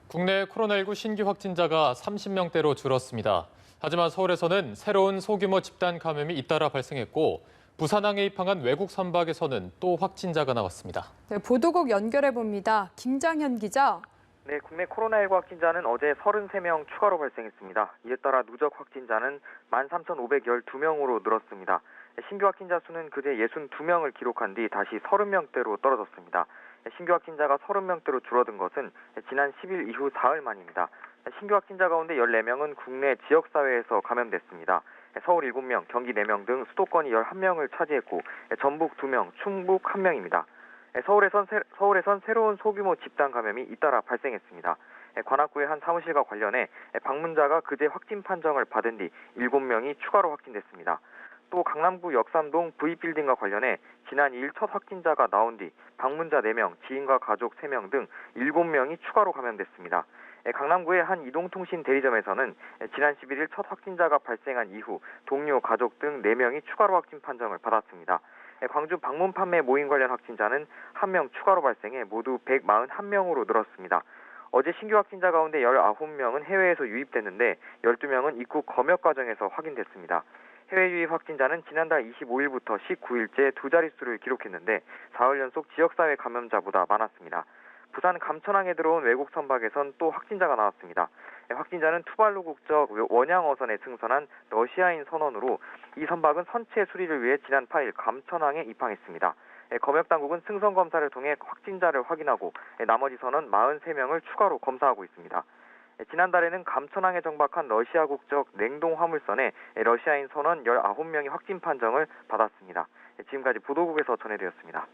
국내 코로나19 신규 확진자가 30명대로 줄었습니다. 하지만 서울에서는 새로운 소규모 집단 감염이 잇따라 발생했고 부산항에 입항한 외국 선박에서는 또 확진자가 나왔습니다. 네, 보도국 연결해 봅니다. 김장현 기자. 네, 국내 코로나19 확진자는 어제 33명 추가로 발생했습니다. 이에 따라 누적 확진자는 13,512명으로 늘었습니다. 신규 확진자 수는 그제 62명을 기록한 뒤 다시 30명대로 떨어졌습니다. 신규 확진자가 30명대로 줄어든 것은 지난 10일 이후 사흘 만입니다. 신규 확진자 가운데 14명은 국내 지역사회에서 감염됐습니다. 서울 7명, 경기 4명 등 수도권이 11명을 차지했고 전북 2명, 충북 1명입니다. 서울에선 새로운 소규모 집단 감염이 잇따라 발생했습니다. 관악구의 한 사무실과 관련해 방문자가 그제 확진 판정을 받은 뒤 7명이 추가로 확진됐습니다. 또 강남구 역삼동 V빌딩과 관련해 지난 2일 첫 확진자가 나온 뒤 방문자 4명, 지인과 가족 3명 등 7명이 추가로 감염됐습니다. 강남구의 한 이동통신 대리점에서는 지난 11일 첫 확진자가 발생한 이후 동료, 가족 등 4명이 추가로 확진 판정을 받았습니다. 광주 방문 판매 모임 관련 확진자는 1명 추가로 발생해 모두 141명으로 늘었습니다. 어제 신규 확진자 가운데 19명은 해외에서 유입됐는데 12명은 입국 검역 과정에서 확인됐습니다. 해외 유입 확진자는 지난달 25일부터 19일째 두 자릿수를 기록했는데 사흘 연속 지역사회 감염자보다 많았습니다. 부산 감천항에 들어온 외국 선박에선 또 확진자가 나왔습니다. 확진자는 투발루 국적 원양어선에 승선한 러시아인 선원으로 이 선박은 선체 수리를 위해 지난 8일 감천항에 입항했습니다. 검역당국은 승선 검사를 통해 확진자를 확인하고 나머지 선원 43명을 추가로 검사하고 있습니다. 지난달에는 감천항에 정박한 러시아 국적 냉동 화물선에 러시아인 선원 19명이 확진 판정을 받았습니다. 지금까지 보도국에서 전해드렸습니다.